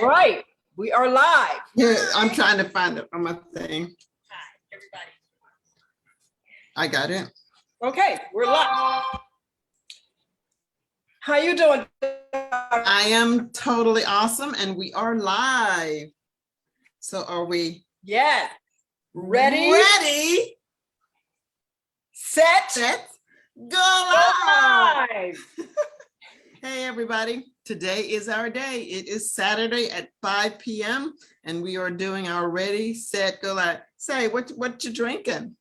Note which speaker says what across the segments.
Speaker 1: All right, we are live.
Speaker 2: Yeah, I'm trying to find it on my thing.
Speaker 1: Hi, everybody.
Speaker 2: I got it.
Speaker 1: Okay, we're live. How you doing?
Speaker 2: I am totally awesome, and we are live. So are we
Speaker 1: Yeah. Ready?
Speaker 2: Ready,
Speaker 1: Set.
Speaker 2: go live.
Speaker 1: Live.
Speaker 2: Hey everybody, today is our day. It is Saturday at 5 p.m. and we are doing our ready, set, go live. Say, what you drinking?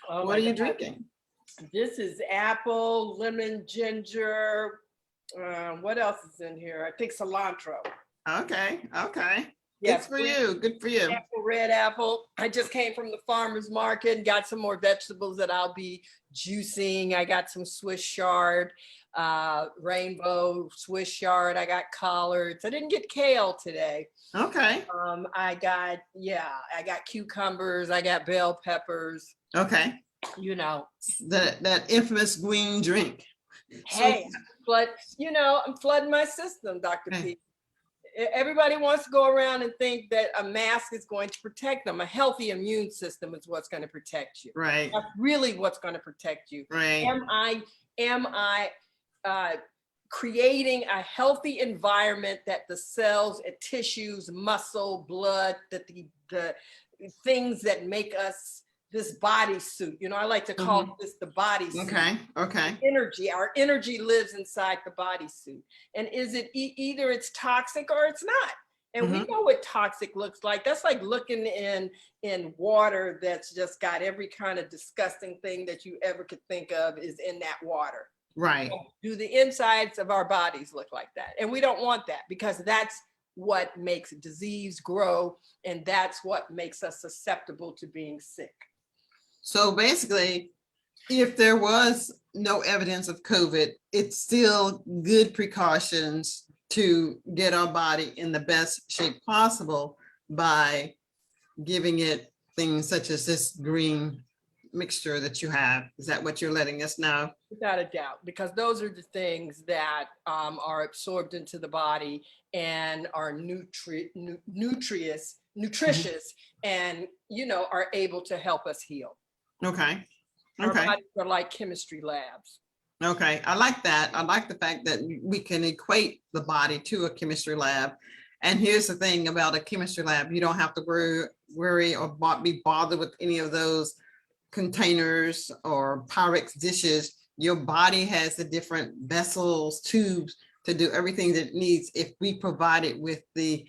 Speaker 1: Oh
Speaker 2: What are you
Speaker 1: God.
Speaker 2: drinking?
Speaker 1: This is apple, lemon, ginger. What else is in here? I think cilantro.
Speaker 2: Okay.
Speaker 1: Yes,
Speaker 2: Good for you. Good for you.
Speaker 1: Apple, red apple. I just came from the farmer's market and got some more vegetables that I'll be juicing. I got some Swiss chard, rainbow Swiss chard. I got collards. I didn't get kale today.
Speaker 2: Okay.
Speaker 1: I got cucumbers. I got bell peppers.
Speaker 2: Okay.
Speaker 1: You know,
Speaker 2: That infamous green drink.
Speaker 1: hey, but I'm flooding my system, Dr.
Speaker 2: Okay.
Speaker 1: P. Everybody wants to go around and think that a mask is going to protect them. A healthy immune system is what's going to protect you.
Speaker 2: Right.
Speaker 1: That's really what's going to protect you.
Speaker 2: Right.
Speaker 1: Am I creating a healthy environment that the cells, tissues, muscle, blood, that the things that make us this bodysuit, I like to call this the bodysuit.
Speaker 2: Okay.
Speaker 1: Energy, our energy lives inside the bodysuit. And is it either it's toxic or it's not? And we know what toxic looks like. That's like looking in water that's just got every kind of disgusting thing that you ever could think of is in that water.
Speaker 2: Right.
Speaker 1: So do the insides of our bodies look like that? And we don't want that, because that's what makes disease grow, and that's what makes us susceptible to being sick.
Speaker 2: So basically, if there was no evidence of COVID, it's still good precautions to get our body in the best shape possible by giving it things such as this green mixture that you have. Is that what you're letting us know?
Speaker 1: Without a doubt, because those are the things that are absorbed into the body and are nutritious and are able to help us heal.
Speaker 2: Okay.
Speaker 1: Our bodies are like chemistry labs.
Speaker 2: Okay, I like that. I like the fact that we can equate the body to a chemistry lab. And here's the thing about a chemistry lab: you don't have to worry or be bothered with any of those containers or Pyrex dishes. Your body has the different vessels, tubes to do everything that it needs if we provide it with the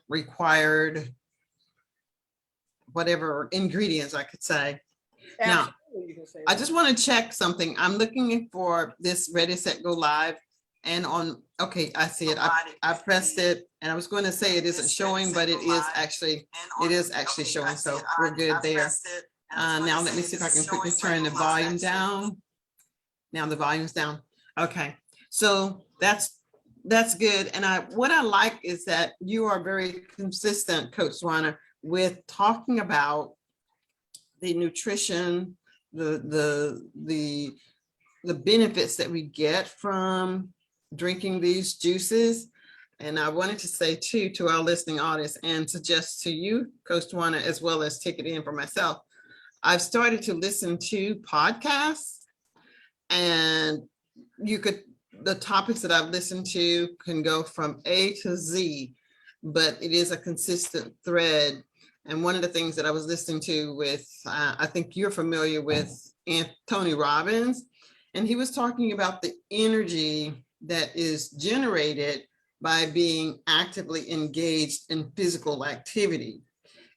Speaker 2: required whatever ingredients, I could say. Now, I just want to check something. I'm looking for this Ready, Set, Go Live. And okay, I see it. I pressed it, and I was going to say it isn't showing, but it is actually showing. So we're good there. Now let me see if I can quickly turn the volume down. Now the volume's down. Okay, so that's good. And what I like is that you are very consistent, Coach Swanner, with talking about the nutrition, the benefits that we get from drinking these juices. And I wanted to say too, to our listening audience, and suggest to you, Coach Swanner, as well as take it in for myself, I've started to listen to podcasts, and the topics that I've listened to can go from A to Z, but it is a consistent thread. And one of the things that I was listening to with, I think you're familiar with Tony Robbins, and he was talking about the energy that is generated by being actively engaged in physical activity.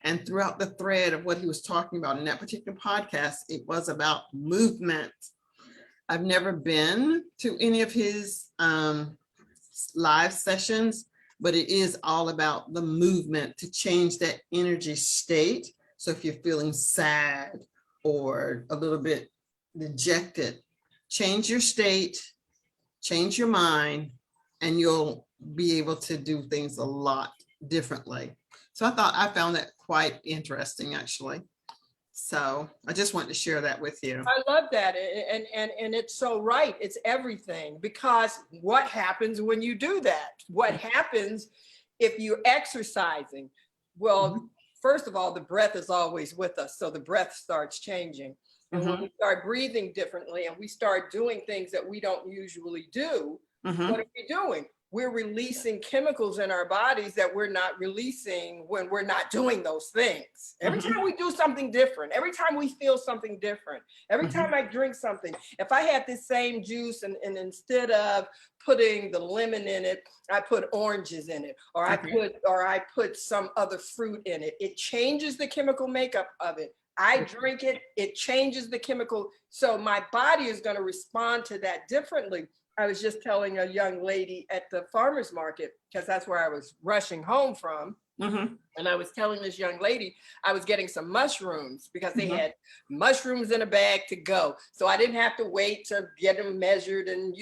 Speaker 2: And throughout the thread of what he was talking about in that particular podcast, it was about movement. I've never been to any of his live sessions, but it is all about the movement to change that energy state. So if you're feeling sad or a little bit dejected, change your state, change your mind, and you'll be able to do things a lot differently. So I found that quite interesting, actually. So I just wanted to share that with you.
Speaker 1: I love that. And it's so right. It's everything, because what happens when you do that? What happens if you're exercising, well, first of all, the breath is always with us. So the breath starts changing. And when we start breathing differently and we start doing things that we don't usually do, what are we doing? We're releasing chemicals in our bodies that we're not releasing when we're not doing those things. Every time we do something different, every time we feel something different, every time I drink something, if I had this same juice and instead of putting the lemon in it, I put oranges in it, or I put some other fruit in it, it changes the chemical makeup of it. I drink it, it changes the chemical. So my body is going to respond to that differently. I was just telling a young lady at the farmer's market, because that's where I was rushing home from. And I was telling this young lady I was getting some mushrooms because they had mushrooms in a bag to go. So I didn't have to wait to get them measured and,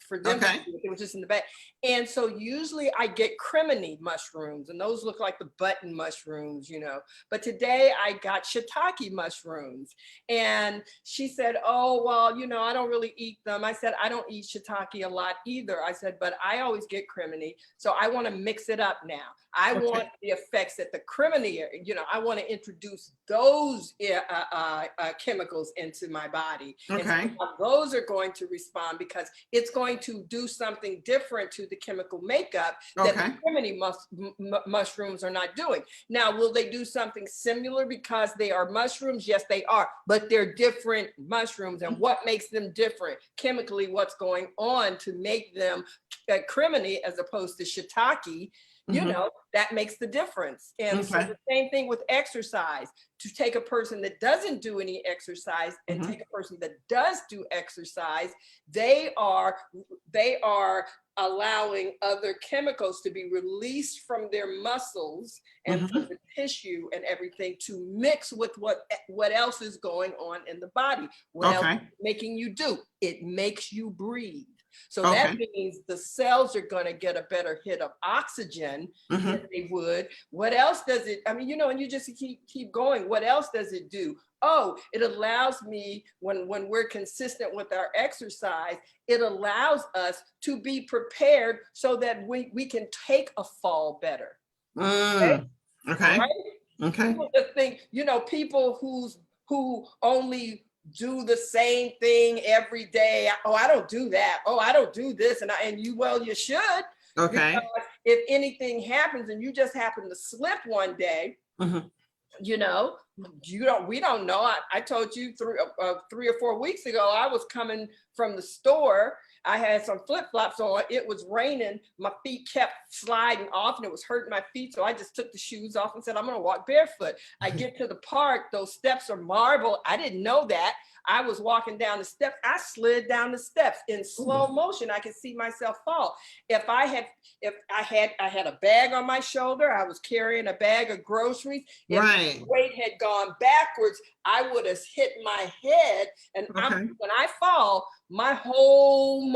Speaker 1: for them, it was just in the bag. And so usually I get crimini mushrooms, and those look like the button mushrooms, but today I got shiitake mushrooms. And she said, oh, well, I don't really eat them. I said, I don't eat shiitake a lot either. I said, but I always get crimini. So I want to mix it up now. I want the effects that the crimini, I want to introduce those chemicals into my body. And so how those are going to respond, because it's going to do something different to the chemical makeup that the crimini mushrooms are not doing. Now, will they do something similar because they are mushrooms? Yes, they are, but they're different mushrooms. And what makes them different? Chemically, what's going on to make them crimini as opposed to shiitake? That makes the difference. And so the same thing with exercise. To take a person that doesn't do any exercise and take a person that does do exercise, they are allowing other chemicals to be released from their muscles and from the tissue and everything to mix with what else is going on in the body. What else is making you do? It makes you breathe. So that means the cells are going to get a better hit of oxygen than they would. What else does it, and you just keep going. What else does it do? Oh, it allows me, when we're consistent with our exercise, it allows us to be prepared so that we can take a fall better. Right? People just think, people who only do the same thing every day. Oh, I don't do that. Oh, I don't do this. And you should. Because if anything happens and you just happen to slip one day, we don't know. I told you 3 or 4 weeks ago, I was coming from the store. I had some flip-flops on. It was raining. My feet kept sliding off and it was hurting my feet. So I just took the shoes off and said, I'm going to walk barefoot. I get to the park. Those steps are marble. I didn't know that. I was walking down the steps. I slid down the steps in slow motion. I could see myself fall. If I had a bag on my shoulder, I was carrying a bag of groceries. If my weight had gone backwards, I would have hit my head. And when I fall, my whole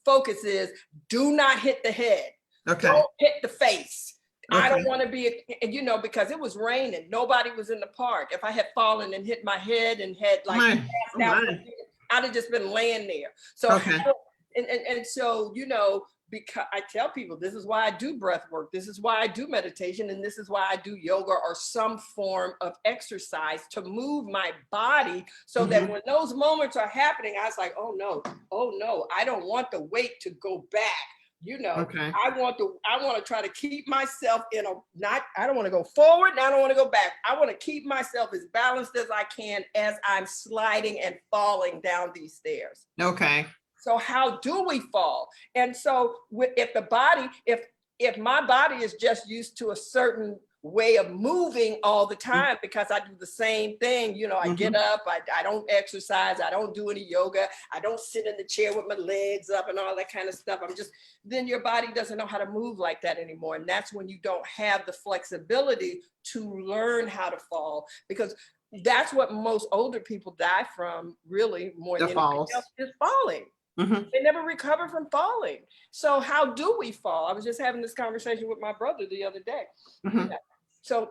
Speaker 1: focus is do not hit the head. Don't hit the face. I don't want to be, because it was raining. Nobody was in the park. If I had fallen and hit my head and had passed out, I'd have just been laying there. So, and so, because I tell people, this is why I do breath work. This is why I do meditation. And this is why I do yoga or some form of exercise to move my body so that when those moments are happening, I was like, oh no, I don't want the weight to go back. I want to try to keep myself I don't want to go forward and I don't want to go back. I want to keep myself as balanced as I can as I'm sliding and falling down these stairs. So how do we fall? And so if my body is just used to a certain way of moving all the time because I do the same thing, I get up, I don't exercise, I don't do any yoga, I don't sit in the chair with my legs up and all that kind of stuff. Then your body doesn't know how to move like that anymore. And that's when you don't have the flexibility to learn how to fall, because that's what most older people die from, really, more than anything else, is falling. They never recover from falling. So how do we fall? I was just having this conversation with my brother the other day. So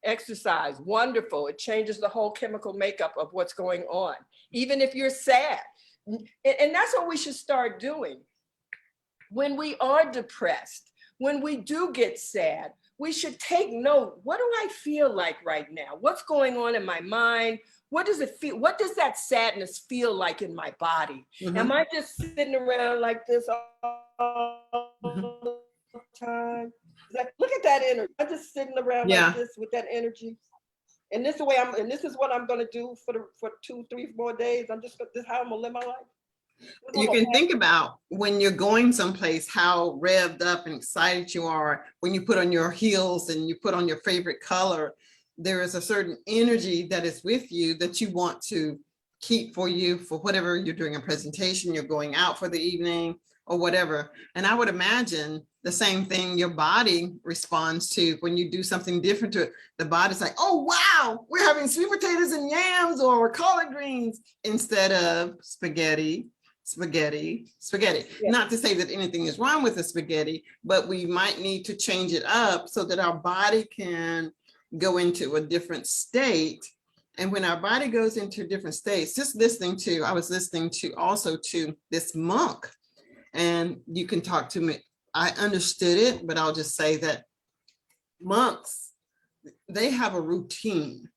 Speaker 1: exercise, wonderful. It changes the whole chemical makeup of what's going on. Even if you're sad. And that's what we should start doing. when we are depressed, when we do get sad, we should take note. What do I feel like right now? What's going on in my mind? What does it feel? What does that sadness feel like in my body? Am I just sitting around like this all the time? Look at that energy. I'm just sitting around like this with that energy. And this is the way this is what I'm gonna do for 2, 3 more days. This is how I'm gonna live my life.
Speaker 2: You can think about when you're going someplace, how revved up and excited you are when you put on your heels and you put on your favorite color. There is a certain energy that is with you that you want to keep for you for whatever you're doing, a presentation, you're going out for the evening or whatever. And I would imagine the same thing your body responds to when you do something different to it. The body's like, oh, wow, we're having sweet potatoes and yams or collard greens instead of spaghetti. Yeah. Not to say that anything is wrong with the spaghetti, but we might need to change it up so that our body can go into a different state. And when our body goes into different states, I was listening to also to this monk, and you can talk to me. I understood it, but I'll just say that monks, they have a routine.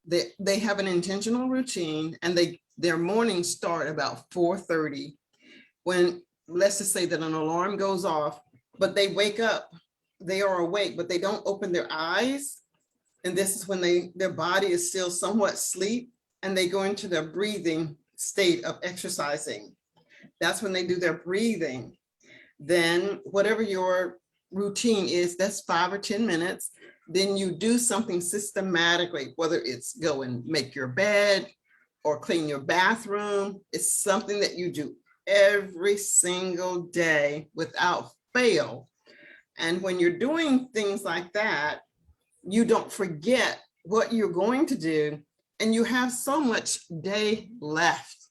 Speaker 2: They have an intentional routine, and their mornings start about 4:30 when, let's just say that an alarm goes off, but they wake up, they are awake, but they don't open their eyes. And this is when their body is still somewhat asleep, and they go into their breathing state of exercising. That's when they do their breathing. Then whatever your routine is, that's 5 or 10 minutes. Then you do something systematically, whether it's go and make your bed or clean your bathroom. It's something that you do every single day without fail. And when you're doing things like that, you don't forget what you're going to do, and you have so much day left.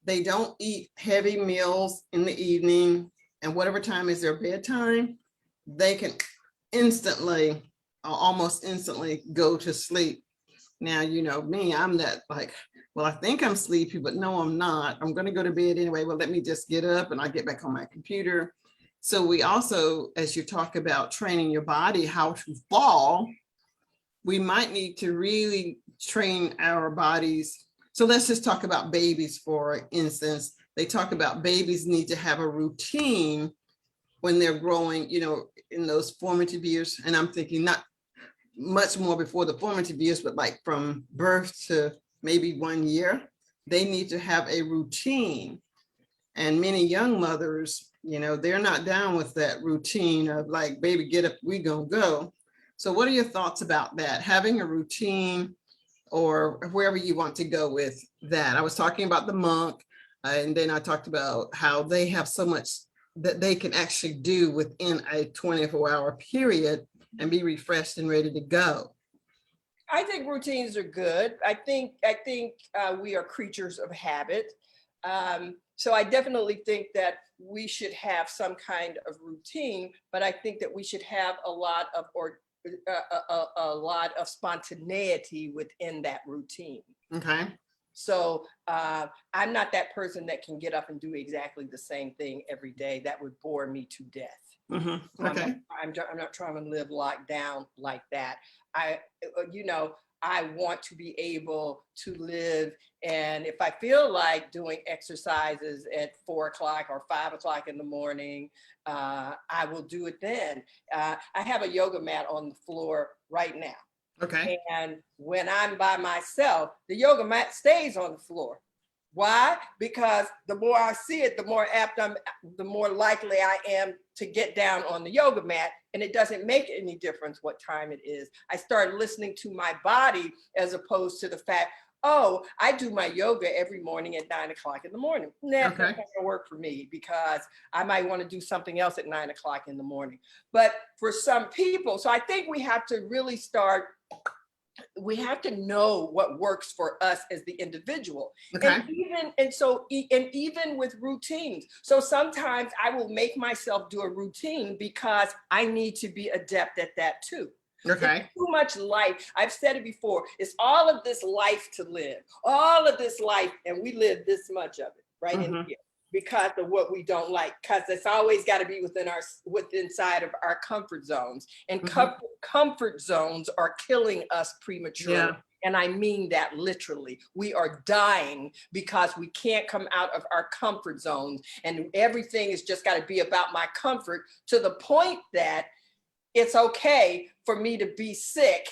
Speaker 2: They don't eat heavy meals in the evening, and whatever time is their bedtime, they can almost instantly go to sleep. Now, you know me, I'm that like, well, I think I'm sleepy, but no, I'm not. I'm going to go to bed anyway. Well, let me just get up and I get back on my computer. So we also, as you talk about training your body how to fall, we might need to really train our bodies. So let's just talk about babies, for instance. They talk about babies need to have a routine when they're growing, in those formative years. And I'm thinking not much more before the formative years, but like from birth to maybe 1 year, they need to have a routine. And many young mothers, they're not down with that routine of like, baby, get up, we gonna go. So what are your thoughts about that? Having a routine, or wherever you want to go with that. I was talking about the monk, and then I talked about how they have so much that they can actually do within a 24-hour period and be refreshed and ready to go.
Speaker 1: I think routines are good. I think we are creatures of habit. So I definitely think that we should have some kind of routine, but I think that we should have a lot of spontaneity within that routine.
Speaker 2: Okay.
Speaker 1: So I'm not that person that can get up and do exactly the same thing every day. That would bore me to death.
Speaker 2: Mm-hmm. Okay.
Speaker 1: I'm not trying to live locked down like that. I want to be able to live, and if I feel like doing exercises at 4 o'clock or 5 o'clock in the morning, I will do it then. I have a yoga mat on the floor right now.
Speaker 2: Okay.
Speaker 1: And when I'm by myself, the yoga mat stays on the floor. Why? Because the more I see it, the more likely I am to get down on the yoga mat, and it doesn't make any difference what time it is. I start listening to my body as opposed to the fact, oh, I do my yoga every morning at 9 o'clock in the morning. That's not gonna work for me because I might want to do something else at 9 o'clock in the morning. But for some people, so I think we have to really we have to know what works for us as the individual.
Speaker 2: Okay.
Speaker 1: And even with routines. So sometimes I will make myself do a routine because I need to be adept at that too.
Speaker 2: Okay.
Speaker 1: It's too much life. I've said it before. It's all of this life to live, all of this life, and we live this much of it right in here. because of what we don't like, because it's always got to be inside of our comfort zones, and comfort zones are killing us prematurely.
Speaker 2: Yeah.
Speaker 1: And I mean that literally. We are dying because we can't come out of our comfort zones, and everything is just got to be about my comfort, to the point that it's okay for me to be sick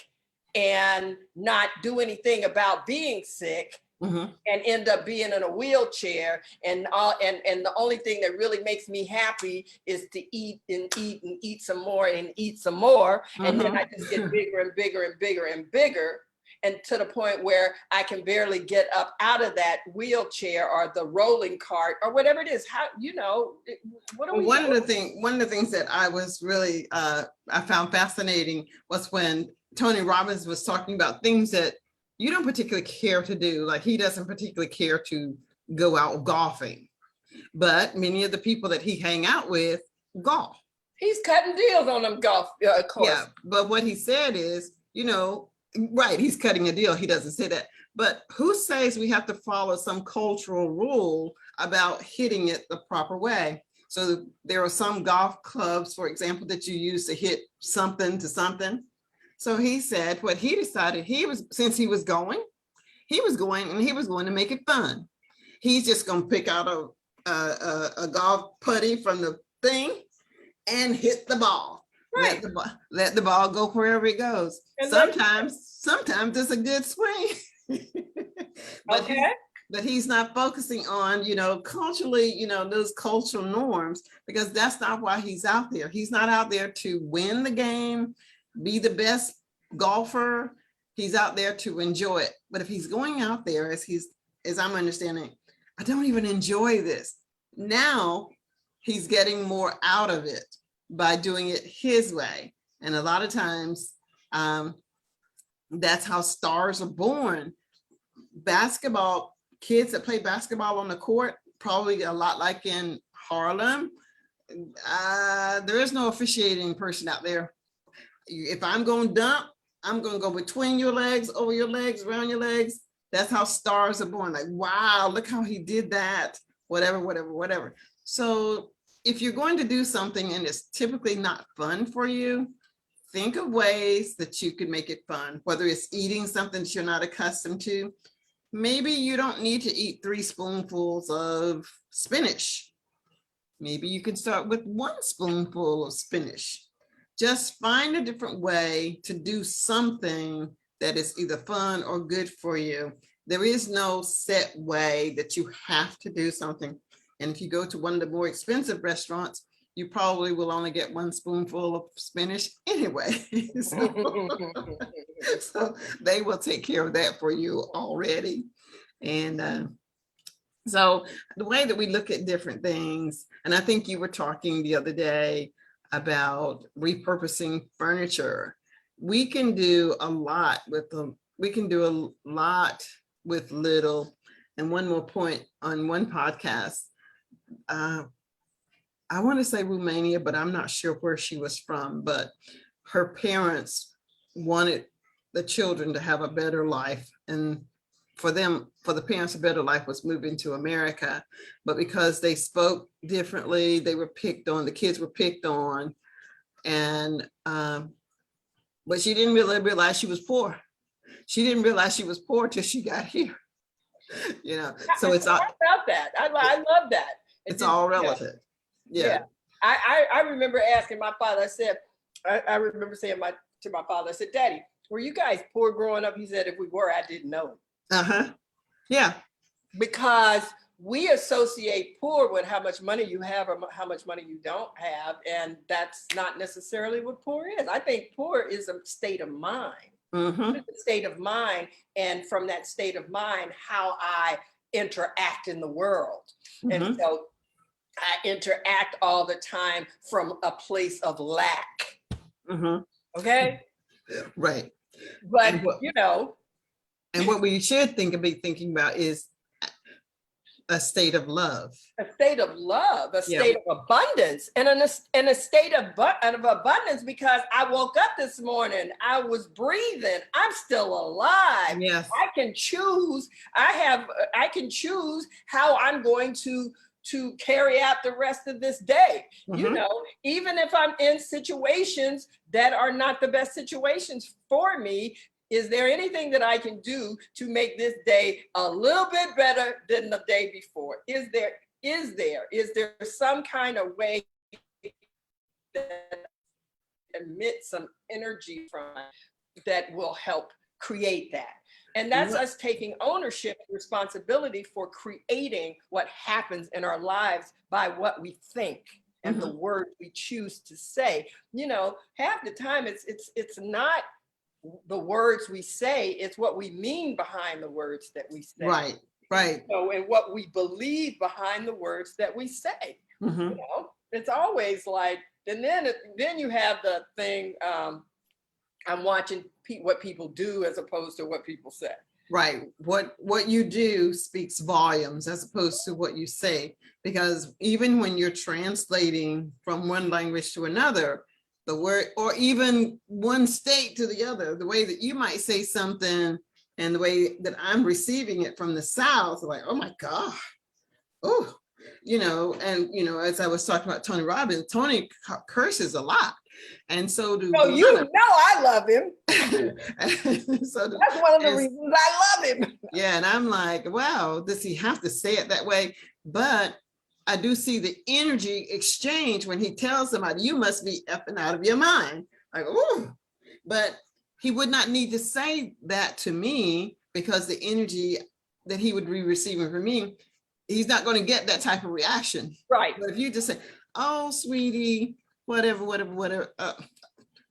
Speaker 1: and not do anything about being sick, and end up being in a wheelchair, and the only thing that really makes me happy is to eat and eat and eat some more and eat some more, and then I just get bigger and bigger and bigger and bigger, and to the point where I can barely get up out of that wheelchair or the rolling cart or whatever it is. How, what are we
Speaker 2: one of the things that I was really I found fascinating was when Tony Robbins was talking about things that you don't particularly care to do. Like, he doesn't particularly care to go out golfing, but many of the people that he hang out with golf.
Speaker 1: He's cutting deals on them golf course.
Speaker 2: Yeah, but what he said is, right, he's cutting a deal. He doesn't say that. But who says we have to follow some cultural rule about hitting it the proper way? So there are some golf clubs, for example, that you use to hit something to something. So he said what he decided, since he was going and he was going to make it fun. He's just going to pick out a golf putty from the thing and hit the ball. Right. Let the ball go wherever it goes. And sometimes it's a good swing. But he's not focusing on, culturally, those cultural norms, because that's not why he's out there. He's not out there to win the game, be the best golfer. He's out there to enjoy it. But if he's going out there, as I'm understanding, I don't even enjoy this. Now he's getting more out of it by doing it his way. And a lot of times, that's how stars are born. Basketball, kids that play basketball on the court, probably a lot like in Harlem, there is no officiating person out there. If I'm going to dunk, I'm going to go between your legs, over your legs, around your legs. That's how stars are born. Like, wow, look how he did that, whatever. So if you're going to do something and it's typically not fun for you, think of ways that you could make it fun, whether it's eating something that you're not accustomed to. Maybe you don't need to eat 3 spoonfuls of spinach. Maybe you can start with 1 spoonful of spinach. Just find a different way to do something that is either fun or good for you. There is no set way that you have to do something. And if you go to one of the more expensive restaurants, you probably will only get 1 spoonful of spinach anyway. So they will take care of that for you already. And so the way that we look at different things, and I think you were talking the other day about repurposing furniture. We can do a lot with them. We can do a lot with little. And one more point on one podcast, I want to say Romania, but I'm not sure where she was from, but her parents wanted the children to have a better life. And for the parents, a better life was moving to America. But because they spoke differently, they were picked on, the kids were picked on. And, but she didn't really realize she was poor. She didn't realize she was poor till she got here. So it's all
Speaker 1: about that. I love that.
Speaker 2: It's all relative. Yeah.
Speaker 1: I remember asking my father, I said, I remember saying to my father, I said, Daddy, were you guys poor growing up? He said, if we were, I didn't know.
Speaker 2: Yeah.
Speaker 1: Because we associate poor with how much money you have or how much money you don't have. And that's not necessarily what poor is. I think poor is a state of mind. It's a state of mind. And from that state of mind, how I interact in the world. And so I interact all the time from a place of lack. Okay?
Speaker 2: Right.
Speaker 1: But,
Speaker 2: And what we should be thinking about is a state of love.
Speaker 1: A state of love, a state of abundance, and a state of abundance, because I woke up this morning, I was breathing, I'm still alive.
Speaker 2: Yes.
Speaker 1: I can choose how I'm going to to carry out the rest of this day. You
Speaker 2: Mhm.
Speaker 1: know, even if I'm in situations that are not the best situations for me, is there anything that I can do to make this day a little bit better than the day before? Is there some kind of way that emit some energy from that will help create that? And that's us taking ownership and responsibility for creating what happens in our lives by what we think and the words we choose to say. You know, half the time it's not the words we say, it's what we mean behind the words that we say.
Speaker 2: Right, right.
Speaker 1: So, and what we believe behind the words that we say. You know, it's always like, and then you have the thing, I'm watching what people do as opposed to what people say.
Speaker 2: Right. What you do speaks volumes as opposed to what you say, because even when you're translating from one language to another, the word, or even one state to the other, the way that you might say something and the way that I'm receiving it from the South, like, oh my God, oh, you know, and, you know, as I was talking about Tony Robbins, Tony curses a lot. And so do
Speaker 1: Oh, you know, I love him.
Speaker 2: So
Speaker 1: that's one of the reasons I love him.
Speaker 2: Yeah, and I'm like, wow, does he have to say it that way? But I do see the energy exchange when he tells somebody, you must be effing out of your mind. Like, oh, but he would not need to say that to me, because the energy that he would be receiving from me, he's not going to get that type of reaction.
Speaker 1: Right.
Speaker 2: But if you just say, oh, sweetie, whatever,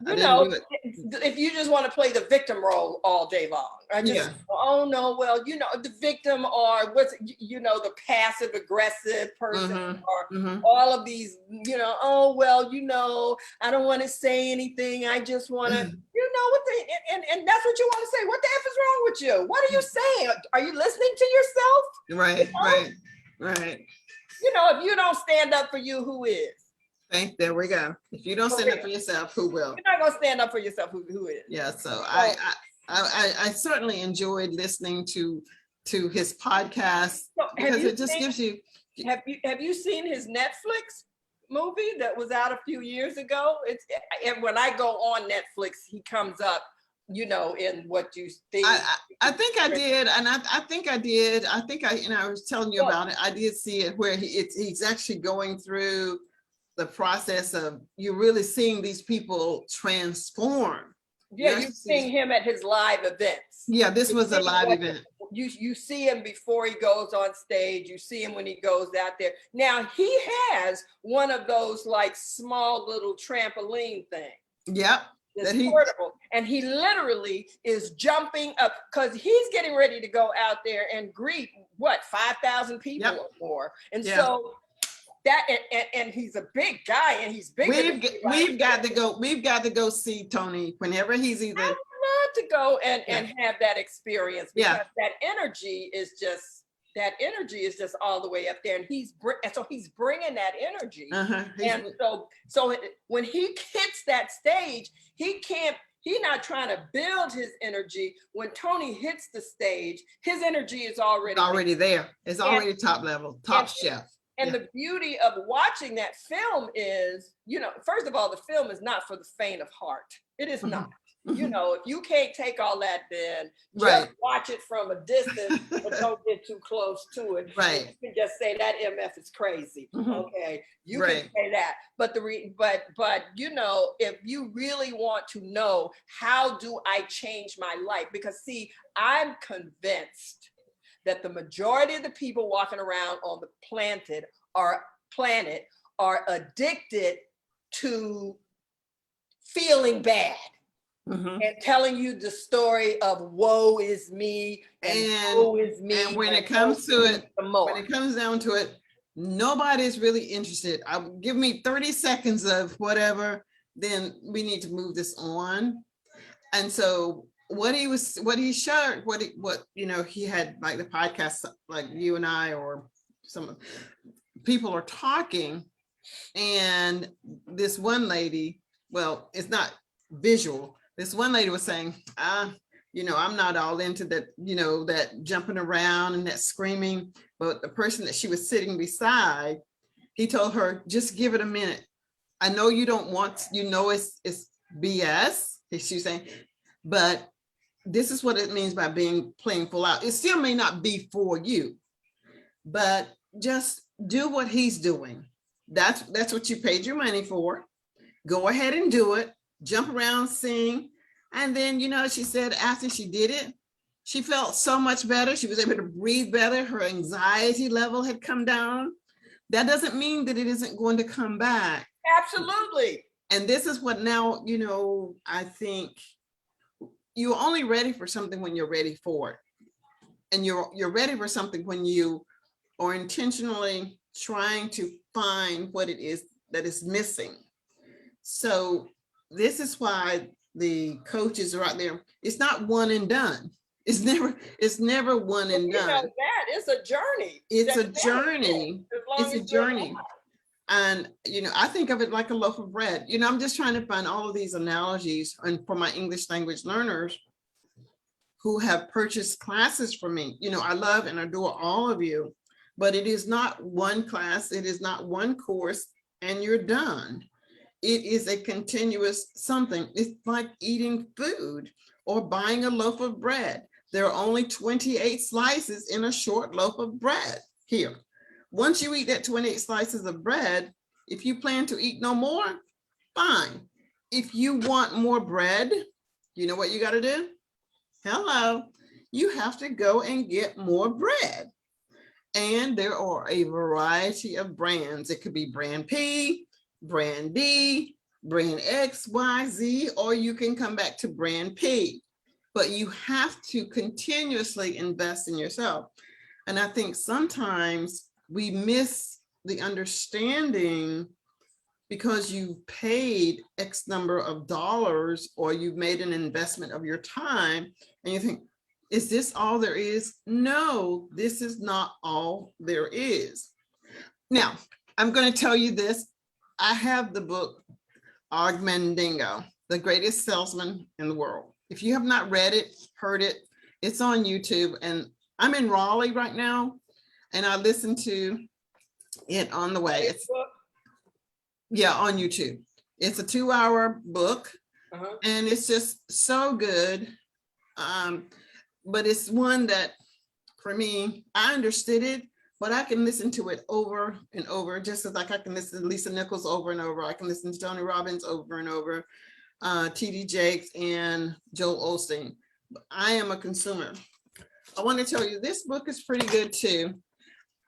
Speaker 1: you know, if you just want to play the victim role all day long, oh no, well, you know, the victim, or what's, you know, the passive aggressive person, or all of these, you know, oh, well, you know, I don't want to say anything. I just want to, you know, what and that's what you want to say. What the F is wrong with you? What are you saying? Are you listening to yourself?
Speaker 2: Right,
Speaker 1: you know?
Speaker 2: right.
Speaker 1: You know, if you don't stand up for you, who is?
Speaker 2: There we go. If you don't stand up for yourself, who will?
Speaker 1: You're not gonna stand up for yourself. Who is?
Speaker 2: Yeah. So I certainly enjoyed listening to his podcast, because it just gives you.
Speaker 1: Have you seen his Netflix movie that was out a few years ago? And when I go on Netflix, he comes up, you know, in what you think.
Speaker 2: I think I did, and I think I did. I think I was telling you about it. I did see it where he's actually going through the process of, you're really seeing these people transform.
Speaker 1: Yeah, you're seeing him at his live events.
Speaker 2: Yeah, this was a live event.
Speaker 1: You see him before he goes on stage. You see him when he goes out there. Now he has one of those like small little trampoline things.
Speaker 2: Yep.
Speaker 1: It's portable, and he literally is jumping up because he's getting ready to go out there and greet 5,000 people or more, and so. That and he's a big guy, and he's big.
Speaker 2: We've got to go see Tony whenever he's either.
Speaker 1: I would love to go and have that experience, because that energy is just all the way up there, and he's bringing that energy. And so when he hits that stage, he's not trying to build his energy. When Tony hits the stage, his energy is already
Speaker 2: there. It's already top level, top shelf.
Speaker 1: And the beauty of watching that film is, you know, first of all, the film is not for the faint of heart. It is not. You know, if you can't take all that, then just watch it from a distance, but don't get too close to it.
Speaker 2: Right.
Speaker 1: You can just say that MF is crazy. Okay, you can say that. But but you know, if you really want to know, how do I change my life? Because see, I'm convinced that the majority of the people walking around on the planet are addicted to feeling bad and telling you the story of woe is me and woe is me.
Speaker 2: And when it comes to it, when it comes down to it, nobody's really interested. Give me 30 seconds of whatever, then we need to move this on. And so what he shared, you know, he had like the podcast, like you and I, or some people are talking, and this one lady, well, it's not visual. This one lady was saying, I'm not all into that, that jumping around and that screaming, but the person that she was sitting beside, he told her, just give it a minute. I know you don't want, it's BS, she was saying, but this is what it means by playing full out. It still may not be for you, but just do what he's doing. That's what you paid your money for. Go ahead and do it. Jump around, sing. And then, she said after she did it, she felt so much better. She was able to breathe better. Her anxiety level had come down. That doesn't mean that it isn't going to come back.
Speaker 1: Absolutely.
Speaker 2: And this is what now, I think you're only ready for something when you're ready for it. And you're ready for something when you are intentionally trying to find what it is that is missing. So this is why the coaches are out there. It's not one and done. It's never one and done.
Speaker 1: That it's a journey.
Speaker 2: It's a journey. It's a journey. And, I think of it like a loaf of bread. I'm just trying to find all of these analogies, and for my English language learners who have purchased classes from me, I love and adore all of you, but it is not one class. It is not one course and you're done. It is a continuous something. It's like eating food or buying a loaf of bread. There are only 28 slices in a short loaf of bread here. Once you eat that 28 slices of bread, if you plan to eat no more, fine. If you want more bread, you know what you got to do? Hello, you have to go and get more bread. And there are a variety of brands. It could be brand P, brand D, brand X, Y, Z, or you can come back to brand P. But you have to continuously invest in yourself. And I think sometimes we miss the understanding because you paid X number of dollars or you've made an investment of your time and you think, is this all there is? No, this is not all there is. Now, I'm going to tell you this. I have the book, Og Mandingo, The Greatest Salesman in the World. If you have not read it, heard it, it's on YouTube. And I'm in Raleigh right now, and I listen to it on the way. It's on YouTube. It's a 2-hour book, and it's just so good. But it's one that, for me, I understood it, but I can listen to it over and over, just as like I can listen to Lisa Nichols over and over. I can listen to Tony Robbins over and over, T.D. Jakes and Joel Osteen. I am a consumer. I want to tell you, this book is pretty good too.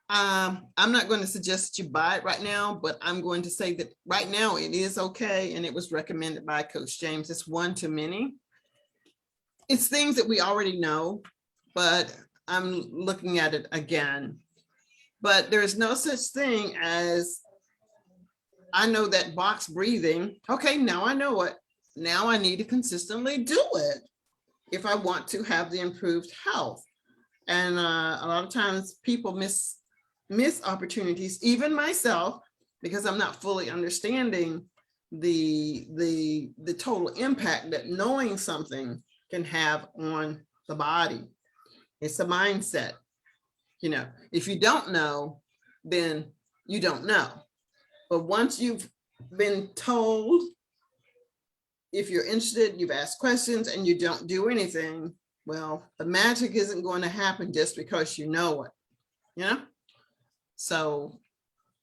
Speaker 2: I'm not going to suggest that you buy it right now, but I'm going to say that right now it is okay, and it was recommended by Coach James. It's one to many. It's things that we already know, but I'm looking at it again. But there's no such thing as, I know that box breathing. Okay, now I know it. Now I need to consistently do it if I want to have the improved health. And a lot of times people miss opportunities, even myself, because I'm not fully understanding the total impact that knowing something can have on the body. It's a mindset. If you don't know, then you don't know. But once you've been told, if you're interested, you've asked questions and you don't do anything, well, the magic isn't going to happen just because you know it, So,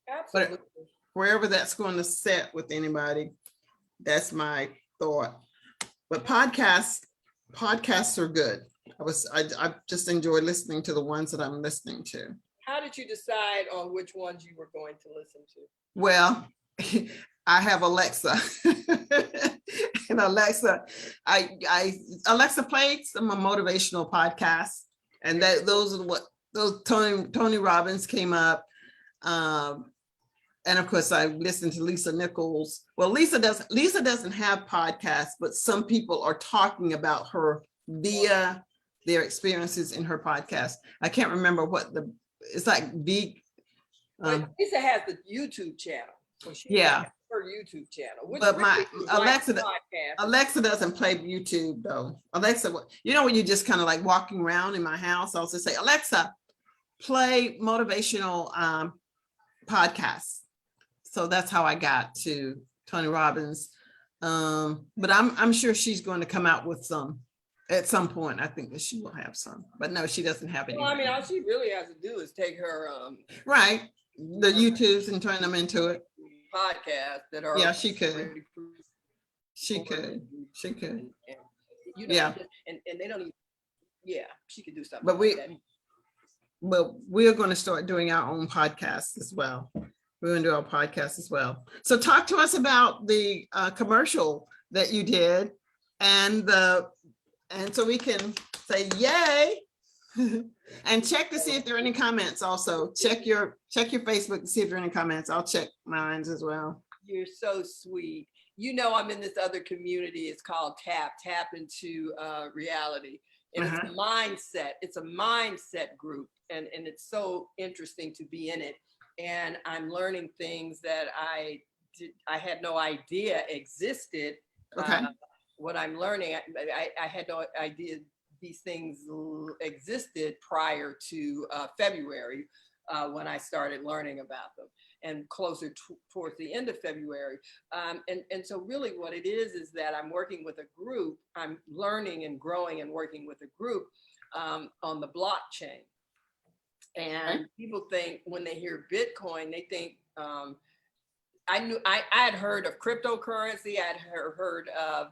Speaker 1: absolutely.
Speaker 2: But wherever that's going to set with anybody, that's my thought. But podcasts are good. I just enjoy listening to the ones that I'm listening to.
Speaker 1: How did you decide on which ones you were going to listen to?
Speaker 2: Well, I have Alexa, and Alexa plays some motivational podcasts, and those are those Tony Robbins came up. And of course, I listened to Lisa Nichols. Well, Lisa doesn't have podcasts, but some people are talking about her via their experiences in her podcast. I can't remember it's like big.
Speaker 1: Lisa has the YouTube channel.
Speaker 2: Yeah.
Speaker 1: her YouTube channel. Which
Speaker 2: But my
Speaker 1: really is like
Speaker 2: Alexa,
Speaker 1: a podcast.
Speaker 2: Alexa doesn't play YouTube though. Alexa, you know, when you're just kind of like walking around in my house, I'll just say, Alexa, play motivational podcasts. So that's how I got to Tony Robbins. But I'm sure she's going to come out with some at some point. I think that she will have some, but no, she doesn't have any.
Speaker 1: Well, I mean, all she really has to do is take her
Speaker 2: right, the YouTubes and turn them into it.
Speaker 1: Podcasts that are
Speaker 2: Yeah, she could. She could.
Speaker 1: You know,
Speaker 2: yeah,
Speaker 1: and they don't even. Yeah, she could do something.
Speaker 2: But we're going to start doing our own podcasts as well. We're going to do our podcast as well. So talk to us about the commercial that you did, and so we can say yay, and check to see if there are any comments. Also, check your Facebook to see if there are any comments. I'll check mine as well.
Speaker 1: You're so sweet. You know, I'm in this other community. It's called Tap into Reality, and it's a mindset. It's a mindset group, and it's so interesting to be in it. And I'm learning things that I had no idea existed.
Speaker 2: Okay.
Speaker 1: What I'm learning, I had no idea these things existed prior to February when I started learning about them, and closer towards the end of February. And so really what it is that I'm working with a group. I'm learning and growing and working with a group on the blockchain. And people think when they hear Bitcoin, they think, I had heard of cryptocurrency, I'd heard of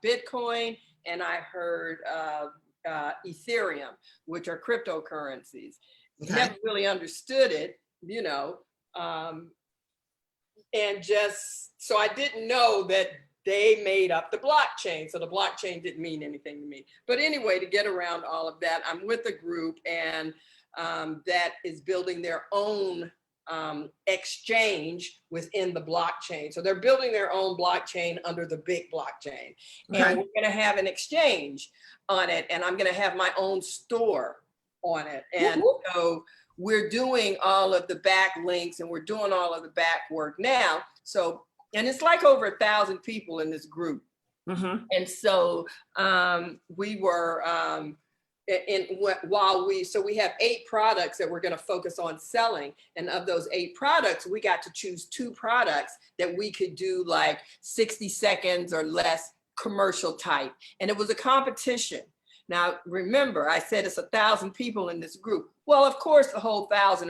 Speaker 1: Bitcoin, and I heard of Ethereum, which are cryptocurrencies. Never really understood it, you know, and just, so I didn't know that they made up the blockchain. So the blockchain didn't mean anything to me. But anyway, to get around all of that, I'm with a group, and that is building their own exchange within the blockchain. So they're building their own blockchain under the big blockchain. And we're going to have an exchange on it, and I'm going to have my own store on it. And so we're doing all of the back links, and we're doing all of the back work now. So, and it's like over 1,000 people in this group. And so we were, so we have 8 products that we're going to focus on selling. And of those 8 products, we got to choose 2 products that we could do like 60 seconds or less commercial type. And it was a competition. Now, remember, I said it's 1,000 people in this group. Well, of course, the whole 1,000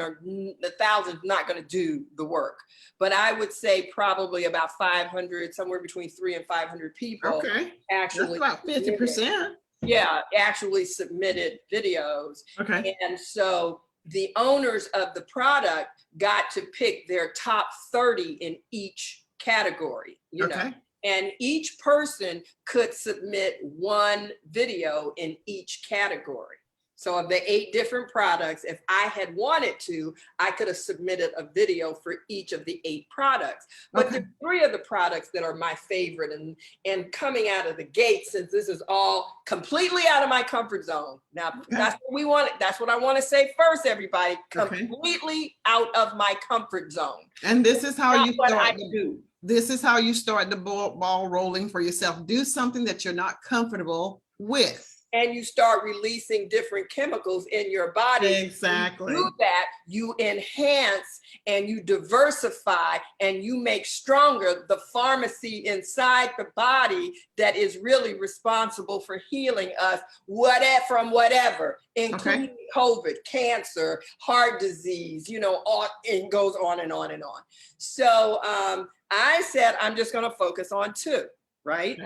Speaker 1: not going to do the work. But I would say probably about 500, somewhere between 300 and 500 people.
Speaker 2: Okay.
Speaker 1: Actually,
Speaker 2: that's about 50%.
Speaker 1: Yeah, actually submitted videos.
Speaker 2: Okay.
Speaker 1: And so the owners of the product got to pick their top 30 in each category, you know. And each person could submit 1 video in each category. So of the 8 different products, if I had wanted to, I could have submitted a video for each of the 8 products. But the 3 of the products that are my favorite, and coming out of the gate, since this is all completely out of my comfort zone. Now, that's what we want. That's what I want to say first, everybody. Completely out of my comfort zone.
Speaker 2: And this is how you start.
Speaker 1: do.
Speaker 2: This is how you start the ball rolling for yourself. Do something that you're not comfortable with.
Speaker 1: And you start releasing different chemicals in your body.
Speaker 2: Exactly.
Speaker 1: You do that, you enhance and you diversify and you make stronger the pharmacy inside the body that is really responsible for healing us from whatever, including COVID, cancer, heart disease, you know, it goes on and on and on. So I said, I'm just going to focus on 2, right?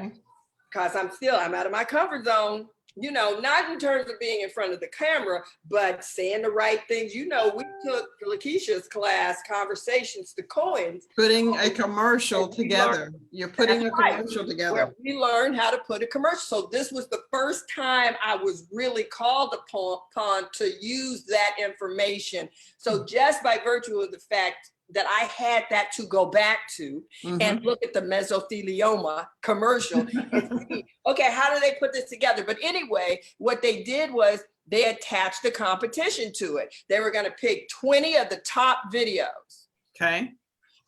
Speaker 1: Because I'm out of my comfort zone. You know, not in terms of being in front of the camera, but saying the right things. You know, we took Lakeisha's class, Conversations to Coins.
Speaker 2: Putting a commercial together. You're putting a commercial together.
Speaker 1: Where we learned how to put a commercial. So this was the first time I was really called upon to use that information. So just by virtue of the fact that I had that to go back to and look at the mesothelioma commercial and see, okay, how do they put this together? But anyway, what they did was they attached the competition to it. They were going to pick 20 of the top videos.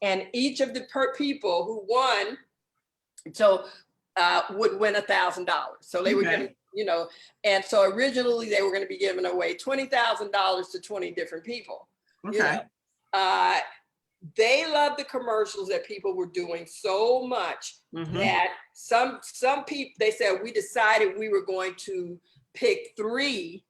Speaker 1: and each of the people who won would win $1,000. So they were getting, and so originally they were going to be giving away $20,000 to 20 different people.
Speaker 2: Okay.
Speaker 1: They loved the commercials that people were doing so much that some people, they said, we decided we were going to pick 3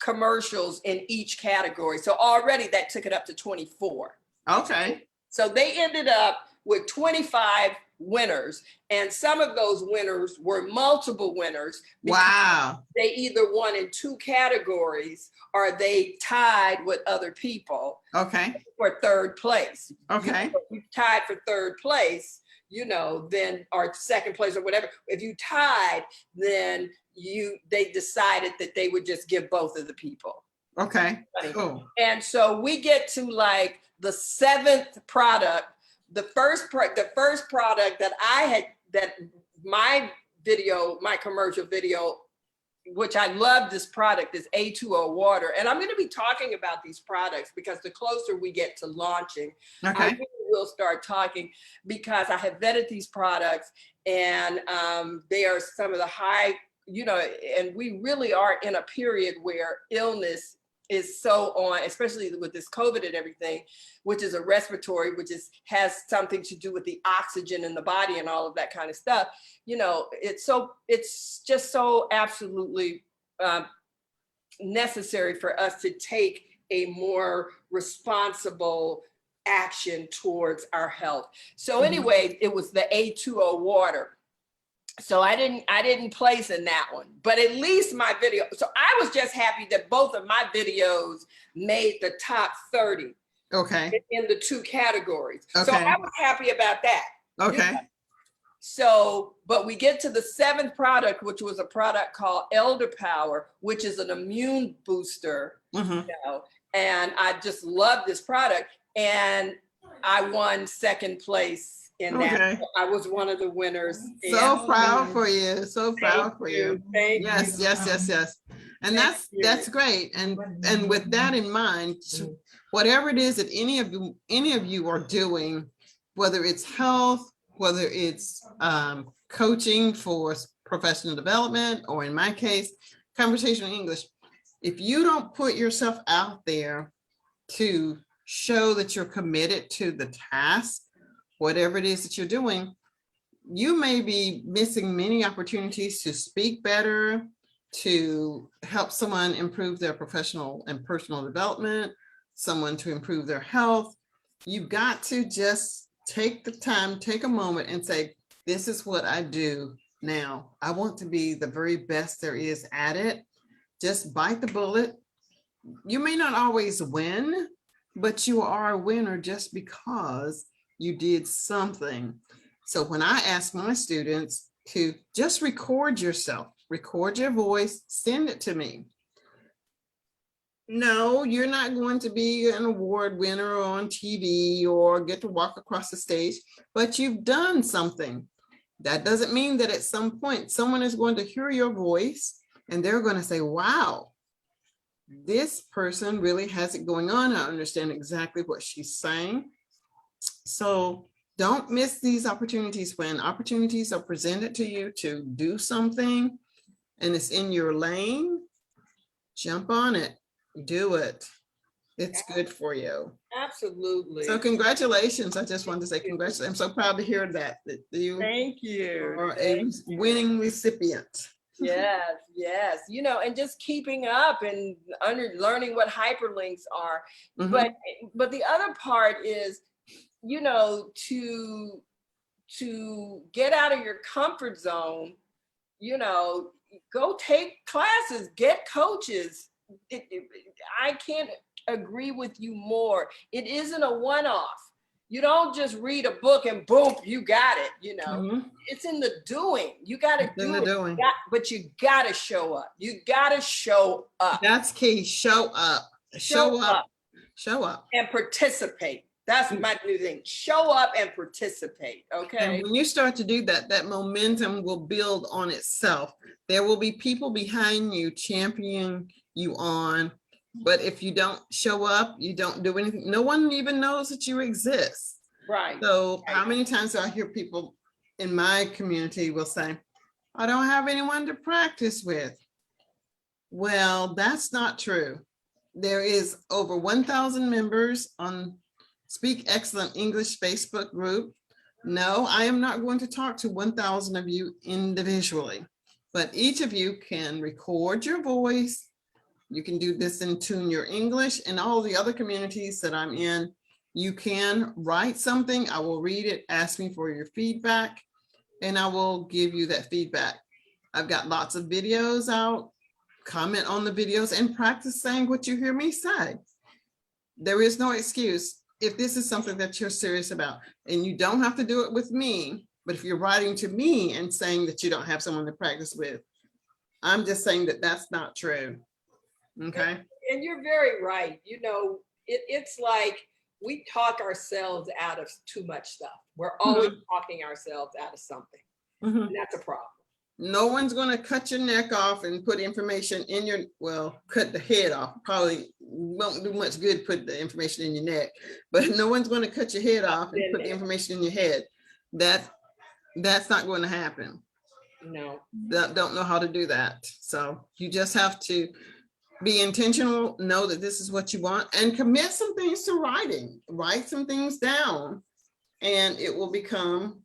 Speaker 1: commercials in each category. So already that took it up to 24.
Speaker 2: Okay.
Speaker 1: So they ended up with 25 winners, and some of those winners were multiple winners.
Speaker 2: Wow.
Speaker 1: They either won in 2 categories or they tied with other people.
Speaker 2: Okay.
Speaker 1: For 3rd place.
Speaker 2: Okay.
Speaker 1: If you tied for 3rd place, then, or 2nd place or whatever. If you tied, then they decided that they would just give both of the people.
Speaker 2: Okay. Cool.
Speaker 1: And so we get to like the 7th product. The first product that I had, that my commercial video, which I love this product, is A2O water. And I'm going to be talking about these products because the closer we get to launching, I really will start talking, because I have vetted these products, and they are some of the high, and we really are in a period where illness is so on, especially with this COVID and everything, which is a respiratory, has something to do with the oxygen in the body and all of that kind of stuff. It's just so absolutely necessary for us to take a more responsible action towards our health. So anyway, it was the A2O water. So I didn't place in that one, but at least my video. So I was just happy that both of my videos made the top 30.
Speaker 2: Okay.
Speaker 1: In the 2 categories.
Speaker 2: Okay.
Speaker 1: So I was happy about that.
Speaker 2: Okay.
Speaker 1: So, but we get to the 7th product, which was a product called Elder Power, which is an immune booster. And I just love this product. And I won 2nd place in that. I was one of the winners.
Speaker 2: So proud for you. So proud for you.
Speaker 1: Thank you.
Speaker 2: Yes. And that's great. And with that in mind, whatever it is that any of you are doing, whether it's health, whether it's coaching for professional development, or in my case, conversational English, if you don't put yourself out there to show that you're committed to the task, whatever it is that you're doing, you may be missing many opportunities to speak better, to help someone improve their professional and personal development, someone to improve their health. You've got to just take the time, take a moment and say, this is what I do now. I want to be the very best there is at it. Just bite the bullet. You may not always win, but you are a winner just because you did something. So when I ask my students to just record yourself, record your voice, send it to me. No, you're not going to be an award winner on TV or get to walk across the stage, but you've done something. That doesn't mean that at some point someone is going to hear your voice and they're going to say, wow, this person really has it going on. I understand exactly what she's saying. So don't miss these opportunities. When opportunities are presented to you to do something and it's in your lane, jump on it, do it. It's good for you.
Speaker 1: Absolutely.
Speaker 2: So congratulations. I just wanted to say congratulations. I'm so proud to hear that you
Speaker 1: Thank you.
Speaker 2: are a winning recipient.
Speaker 1: Yes. And just keeping up and learning what hyperlinks are. But the other part is, to get out of your comfort zone, go take classes, get coaches. I can't agree with you more. It isn't a one-off. You don't just read a book and boom, you got it. It's in the doing. You got to do it. But you got to show up. You got to show up.
Speaker 2: That's key. Show up. Show up.
Speaker 1: And participate. That's my new thing. Show up and participate. Okay.
Speaker 2: And when you start to do that, that momentum will build on itself. There will be people behind you championing you on. But if you don't show up, you don't do anything. No one even knows that you exist.
Speaker 1: Right.
Speaker 2: So
Speaker 1: Right.
Speaker 2: how many times do I hear people in my community will say, I don't have anyone to practice with? Well, that's not true. There is over 1,000 members on Speak Excellent English Facebook group. No, I am not going to talk to 1,000 of you individually, but each of you can record your voice. You can do this in Tune Your English, and all the other communities that I'm in. You can write something. I will read it, ask me for your feedback, and I will give you that feedback. I've got lots of videos out. Comment on the videos and practice saying what you hear me say. There is no excuse if this is something that you're serious about, and you don't have to do it with me. But if you're writing to me and saying that you don't have someone to practice with, I'm just saying that that's not true. Okay.
Speaker 1: And you're very right. You know, it's like we talk ourselves out of too much stuff. We're always talking ourselves out of something. And that's a problem.
Speaker 2: No one's going to cut your neck off and put information in your, well, cut the head off. Probably won't do much good put the information in your neck, but no one's going to cut your head off and put the information in your head. That's not going to happen.
Speaker 1: No.
Speaker 2: Don't know how to do that. So you just have to be intentional, know that this is what you want, and commit some things to writing. Write some things down, and it will become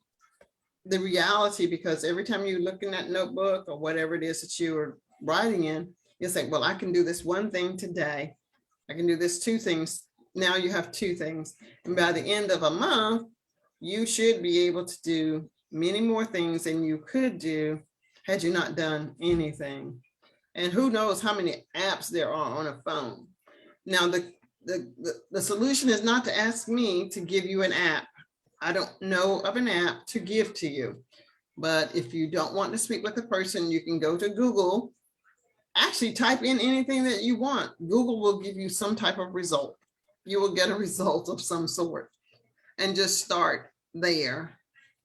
Speaker 2: the reality, because every time you look in that notebook or whatever it is that you are writing in, you say, well, I can do this one thing today. I can do this 2 things. Now you have 2 things. And by the end of a month, you should be able to do many more things than you could do had you not done anything. And who knows how many apps there are on a phone. Now, the solution is not to ask me to give you an app. I don't know of an app to give to you. But if you don't want to speak with a person, you can go to Google. Actually, type in anything that you want. Google will give you some type of result. You will get a result of some sort. And just start there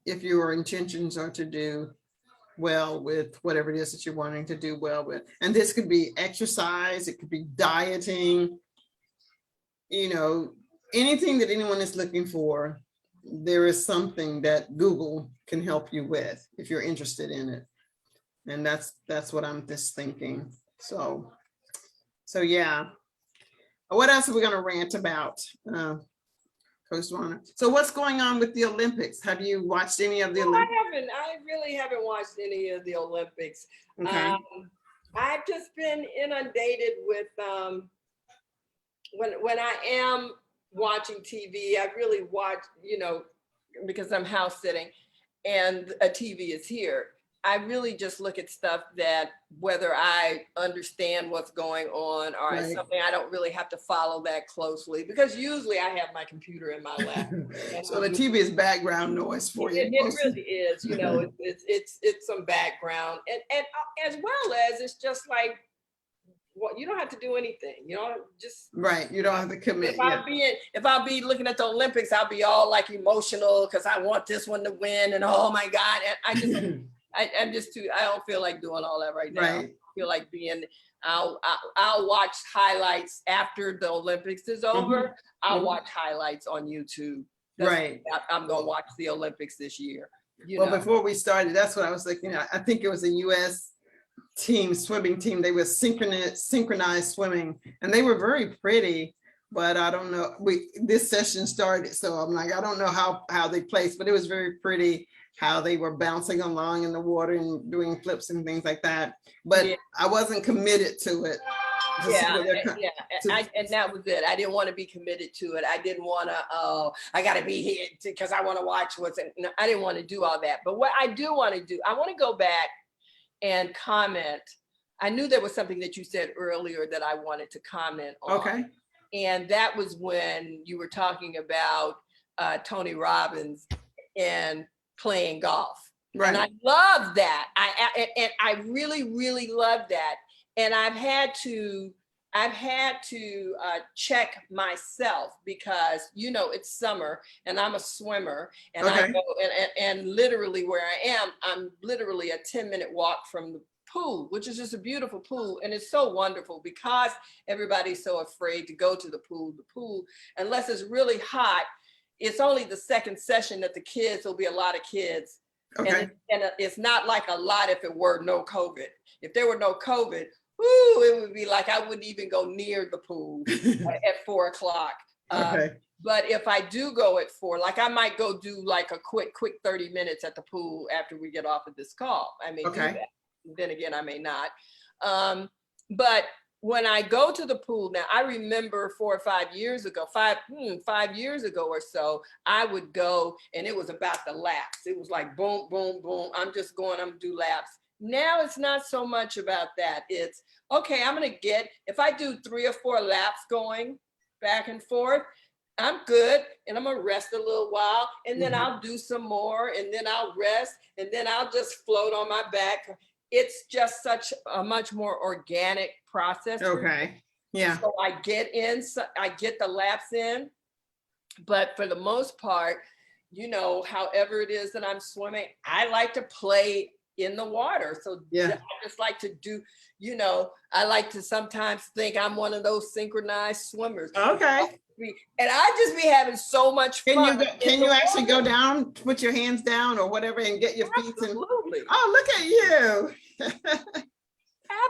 Speaker 2: if your intentions are to do well with whatever it is that you're wanting to do well with. And this could be exercise, it could be dieting, you know, anything that anyone is looking for. There is something that Google can help you with if you're interested in it. And that's what I'm just thinking. So yeah. What else are we going to rant about? Coach Warner. So what's going on with the Olympics? Have you watched any of the Olympics?
Speaker 1: I really haven't watched any of the Olympics.
Speaker 2: Okay.
Speaker 1: I've just been inundated with when I am watching TV, I really watch, you know, because I'm house sitting and a TV is here. I really just look at stuff that whether I understand what's going on or
Speaker 2: Right.
Speaker 1: something, I don't really have to follow that closely, because usually I have my computer in my lap.
Speaker 2: So the TV is background noise for you.
Speaker 1: It really is, you know, it's some background, and as well as it's just like, well, you don't have to do anything, you know, just
Speaker 2: right. You don't have to commit.
Speaker 1: If I'll be looking at the Olympics, I'll be all like emotional because I want this one to win, and oh my God, and I just I'm just too, I don't feel like doing all that right now.
Speaker 2: Right.
Speaker 1: I feel like being, I'll watch highlights after the Olympics is over. I'll watch highlights on YouTube.
Speaker 2: Right.
Speaker 1: I'm going to watch the Olympics this year.
Speaker 2: Well, before we started, that's what I was thinking. I think it was a U.S. swimming team. They were synchronized swimming, and they were very pretty. But I don't know. This session started, so I'm like, I don't know how they placed, but it was very pretty how they were bouncing along in the water and doing flips and things like that. But I wasn't committed to it.
Speaker 1: And that was it. I didn't want to be committed to it. I didn't want to, I got to be here because I want to watch what's in. No, I didn't want to do all that. But what I do want to do, I want to go back and comment. I knew there was something that you said earlier that I wanted to comment on. Okay. And that was when you were talking about Tony Robbins and playing golf. Right. And I love that. I really, really love that. And I've had to check myself because, you know, it's summer and I'm a swimmer, and I go and literally where I am, I'm literally a 10-minute walk from the pool, which is just a beautiful pool. And it's so wonderful because everybody's so afraid to go to the pool, unless it's really hot. it's only the second session that the kids will be a lot of kids.
Speaker 2: Okay.
Speaker 1: And it's not like a lot if it were no COVID. If there were no COVID, whoo, it would be like I wouldn't even go near the pool at 4 o'clock.
Speaker 2: Okay.
Speaker 1: But if I do go at 4, like I might go do like a quick 30 minutes at the pool after we get off of this call. I may do that. Then again, I may not. But when I go to the pool now, I remember 4 or 5 years ago, 5 years ago or so, I would go and it was about the laps. It was like boom, boom, boom. I'm just going, I'm gonna do laps. Now it's not so much about that. It's okay, I'm gonna get, if I do 3 or 4 laps going back and forth, I'm good, and I'm gonna rest a little while, and then I'll do some more, and then I'll rest, and then I'll just float on my back. It's just such a much more organic process.
Speaker 2: Okay. Yeah.
Speaker 1: So I get the laps in, but for the most part, you know, however it is that I'm swimming, I like to play in the water. So
Speaker 2: yeah,
Speaker 1: I just like to do, you know, I like to sometimes think I'm one of those synchronized swimmers.
Speaker 2: Okay.
Speaker 1: And I just be having so much fun.
Speaker 2: Can you actually go down, put your hands down or whatever and get your feet in?
Speaker 1: Absolutely.
Speaker 2: Oh, look at you.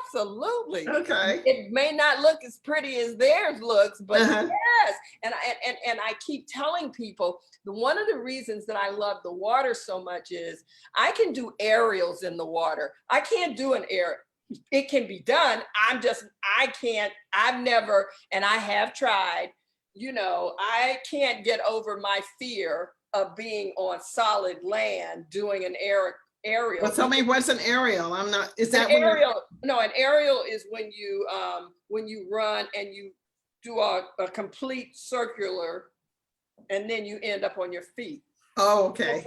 Speaker 1: Absolutely.
Speaker 2: Okay.
Speaker 1: It may not look as pretty as theirs looks, but yes. And I keep telling people, one of the reasons that I love the water so much is I can do aerials in the water. I can't do an aerial. It can be done. I've never, and I have tried, you know, I can't get over my fear of being on solid land doing an aerial.
Speaker 2: Well, tell me, what's an aerial? I'm not, is that
Speaker 1: an aerial? No, an aerial is when you run and you do a complete circular and then you end up on your feet.
Speaker 2: Oh, okay.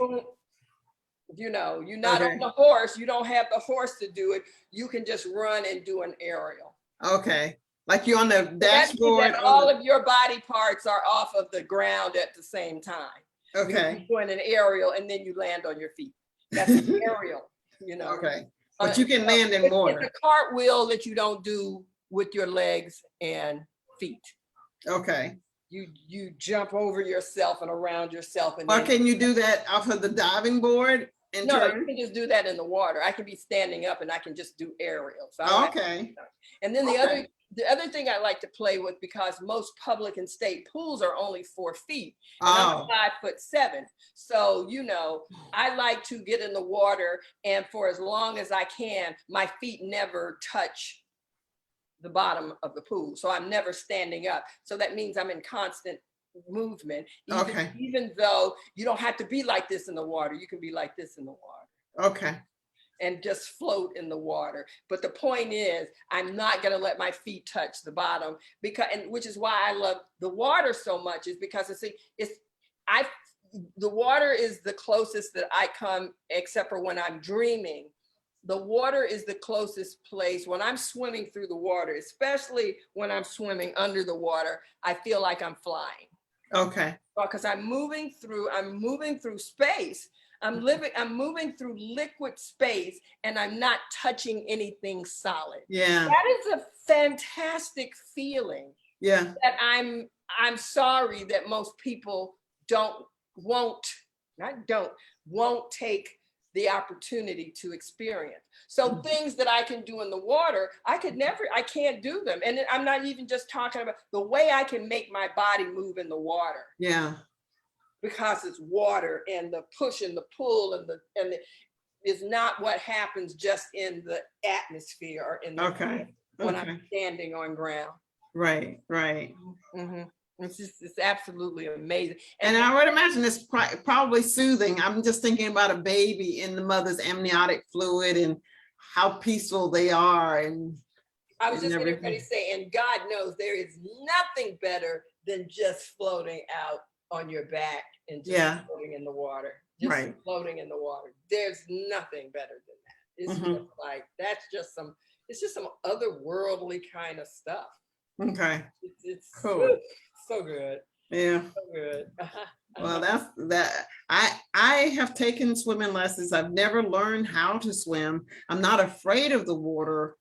Speaker 1: You know, you're not on the horse. You don't have the horse to do it. You can just run and do an aerial.
Speaker 2: Okay. Like you're on the dashboard.
Speaker 1: All of your body parts are off of the ground at the same time.
Speaker 2: Okay.
Speaker 1: You're doing an aerial and then you land on your feet. That's an aerial, you know.
Speaker 2: Okay. But you can land in water.
Speaker 1: It's a cartwheel that you don't do with your legs and feet.
Speaker 2: Okay.
Speaker 1: You jump over yourself and around yourself. And
Speaker 2: or can you do that off of the diving board?
Speaker 1: No, you can just do that in the water. I can be standing up and I can just do aerials.
Speaker 2: Okay.
Speaker 1: And then the other thing I like to play with, because most public and state pools are only 4 feet. And I'm 5'7". So, you know, I like to get in the water and for as long as I can, my feet never touch the bottom of the pool. So I'm never standing up. So that means I'm in constant movement. Even though you don't have to be like this in the water. You can be like this in the water.
Speaker 2: Okay. And
Speaker 1: just float in the water. But the point is, I'm not going to let my feet touch the bottom, which is why I love the water so much, is because the water is the closest that I come, except for when I'm dreaming. The water is the closest place when I'm swimming through the water, especially when I'm swimming under the water. I feel like I'm flying.
Speaker 2: Okay.
Speaker 1: Because I'm moving through space. I'm moving through liquid space and I'm not touching anything solid.
Speaker 2: Yeah.
Speaker 1: That is a fantastic feeling.
Speaker 2: Yeah.
Speaker 1: That I'm sorry that most people won't take the opportunity to experience. So things that I can do in the water, I can't do them. And I'm not even just talking about the way I can make my body move in the water.
Speaker 2: Yeah. Because
Speaker 1: it's water, and the push and the pull and is not what happens just in the atmosphere or in the when I'm standing on ground.
Speaker 2: Right.
Speaker 1: Mm-hmm. It's absolutely amazing.
Speaker 2: And I would imagine it's probably soothing. I'm just thinking about a baby in the mother's amniotic fluid and how peaceful they are. And
Speaker 1: I was just going to say, and God knows there is nothing better than just floating out on your back and just floating in the water. Just floating in the water. There's nothing better than that. It's just like, it's just some otherworldly kind of stuff.
Speaker 2: Okay.
Speaker 1: It's
Speaker 2: cool.
Speaker 1: So good.
Speaker 2: Yeah.
Speaker 1: So good.
Speaker 2: Well, that's that. I have taken swimming lessons. I've never learned how to swim. I'm not afraid of the water,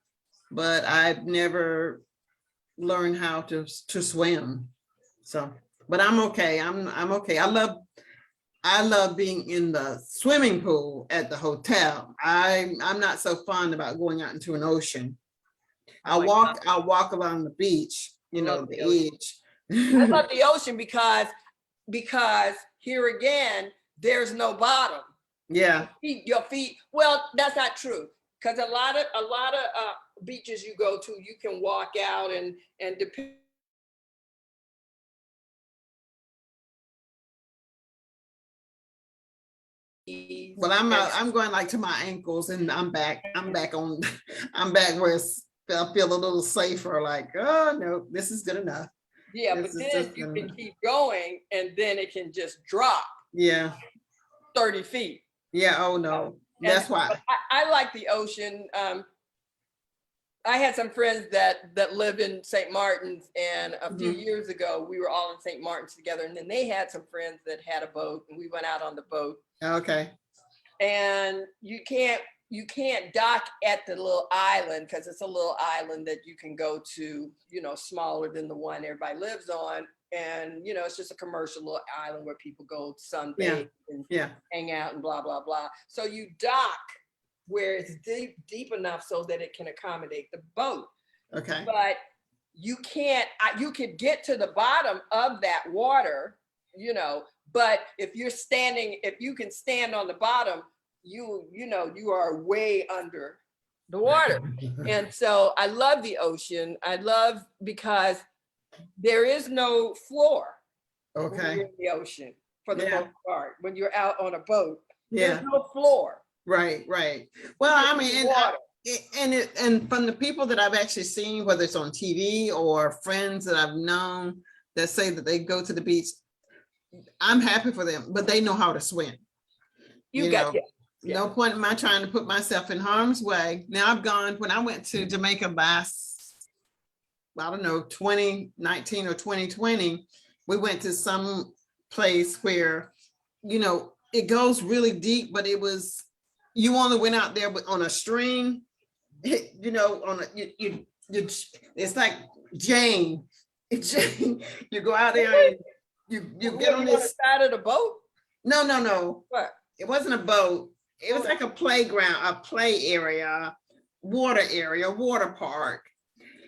Speaker 2: but I've never learned how to swim. So but I'm okay. I'm okay. I love being in the swimming pool at the hotel. I'm not so fond about going out into an ocean.
Speaker 1: Oh my God,
Speaker 2: I'll walk along the beach,
Speaker 1: I love
Speaker 2: the
Speaker 1: the ocean. I
Speaker 2: edge.
Speaker 1: love the ocean because here again, there's no bottom.
Speaker 2: Yeah.
Speaker 1: Your feet. Well, that's not true because a lot of beaches you go to, you can walk out and depend.
Speaker 2: Well, I'm going like to my ankles, and I'm back. I'm back on. I'm back where I feel a little safer. Like, oh no, this is good enough.
Speaker 1: Yeah,
Speaker 2: This
Speaker 1: but
Speaker 2: is
Speaker 1: then
Speaker 2: just
Speaker 1: you
Speaker 2: good
Speaker 1: can
Speaker 2: enough.
Speaker 1: keep going, and then it can just drop
Speaker 2: Yeah.
Speaker 1: 30 feet.
Speaker 2: Yeah. Oh no.
Speaker 1: And
Speaker 2: That's why.
Speaker 1: I like the ocean. I had some friends that live in St. Martin's, and a few years ago, we were all in St. Martin's together, and then they had some friends that had a boat, and we went out on the boat.
Speaker 2: Okay.
Speaker 1: And you can't dock at the little island because it's a little island that you can go to, smaller than the one everybody lives on. And, it's just a commercial little island where people go sunbathe and hang out and blah, blah, blah. So you dock where it's deep enough so that it can accommodate the boat.
Speaker 2: Okay.
Speaker 1: But you could get to the bottom of that water, but if you can stand on the bottom, you are way under the water. And so I love the ocean. I love because there is no floor when
Speaker 2: Okay.
Speaker 1: you're in the ocean for the most part. When you're out on a boat,
Speaker 2: Yeah.
Speaker 1: there's no floor.
Speaker 2: Right. Right. Well, I mean, and from the people that I've actually seen, whether it's on TV or friends that I've known that say that they go to the beach, I'm happy for them, but they know how to swim. No point in my trying to put myself in harm's way. Now I've gone, when I went to Jamaica last, I don't know, 2019 or 2020, we went to some place where, it goes really deep, but you only went out there on a string, it's like Jane. You go out there and you get on this
Speaker 1: side of the boat.
Speaker 2: No.
Speaker 1: What?
Speaker 2: It wasn't a boat. It was like a playground, a play area, water park.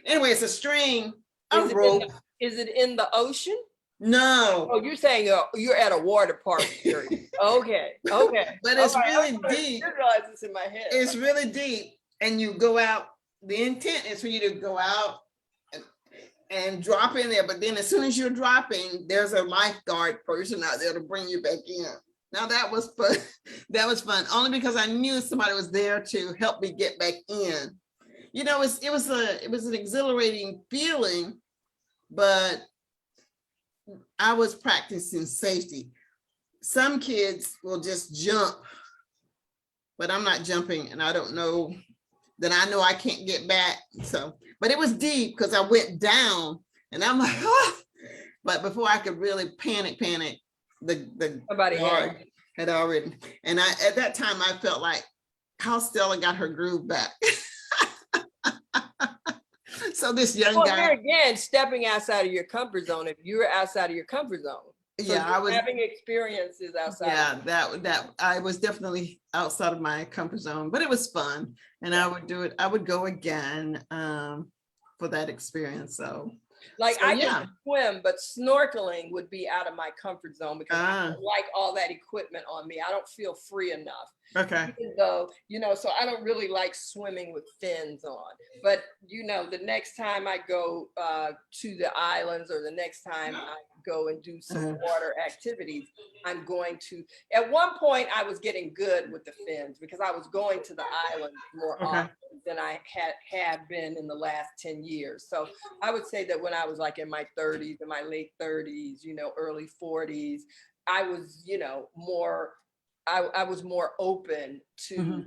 Speaker 2: Anyway, it's a string, a rope.
Speaker 1: Is it in the ocean?
Speaker 2: No.
Speaker 1: Oh, you're saying you're at a water park area. Okay.
Speaker 2: But it's really deep.
Speaker 1: I realize it's in my head.
Speaker 2: It's really deep, and you go out. The intent is for you to go out and drop in there. But then as soon as you're dropping, there's a lifeguard person out there to bring you back in. Now that was fun. That was fun, only because I knew somebody was there to help me get back in. It was an exhilarating feeling, but I was practicing safety. Some kids will just jump, but I'm not jumping, and I don't know. Then I know I can't get back. So, but it was deep because I went down, and I'm like, oh. But before I could really panic, the
Speaker 1: somebody
Speaker 2: had already, and at that time I felt like how Stella got her groove back. So this young guy,
Speaker 1: there again, stepping outside of your comfort zone. If you're outside of your comfort zone, so
Speaker 2: I was
Speaker 1: having experiences outside.
Speaker 2: Yeah, that I was definitely outside of my comfort zone, but it was fun, and I would do it. I would go again for that experience. So.
Speaker 1: I can swim, but snorkeling would be out of my comfort zone because I don't like all that equipment on me. I don't feel free enough.
Speaker 2: Okay.
Speaker 1: Even though, so I don't really like swimming with fins on. But, the next time I go to the islands, or the next time I go and do some water activities, I'm going to, at one point I was getting good with the fins because I was going to the island more often than I had been in the last 10 years. So I would say that when I was like in my 30s, in my late 30s, early 40s, I was, more, I was more open to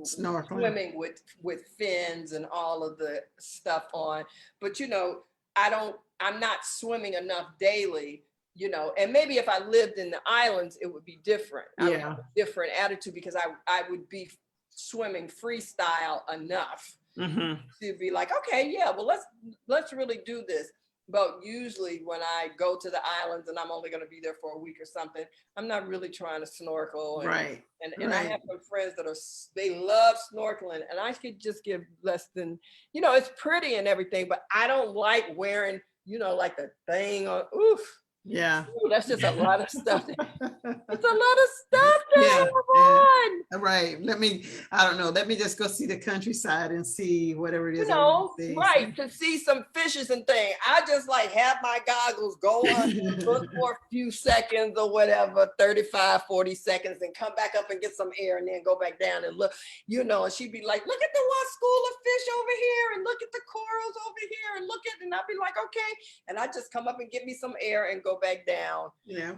Speaker 1: swimming with fins and all of the stuff on. But I'm not swimming enough daily, and maybe if I lived in the islands, it would be different. I would have a different attitude because I would be swimming freestyle enough to be like, okay, yeah, well, let's really do this. But usually when I go to the islands and I'm only going to be there for a week or something, I'm not really trying to snorkel. And,
Speaker 2: Right.
Speaker 1: and I have some friends that they love snorkeling, and I could just give less than, it's pretty and everything, but I don't like wearing, like the thing on, oof.
Speaker 2: Yeah.
Speaker 1: Ooh, that's just a lot of stuff. It's a lot of stuff to
Speaker 2: Yeah,
Speaker 1: have on.
Speaker 2: right. Let me just go see the countryside and see whatever it is.
Speaker 1: Right, to see some fishes and things. I just like have my goggles go on, look for a few seconds or whatever, 35, 40 seconds, and come back up and get some air and then go back down and look, and she'd be like, look at the one school of fish over here and look at the corals over here and and I'd be like, okay. And I just come up and get me some air and go back down.
Speaker 2: Yeah.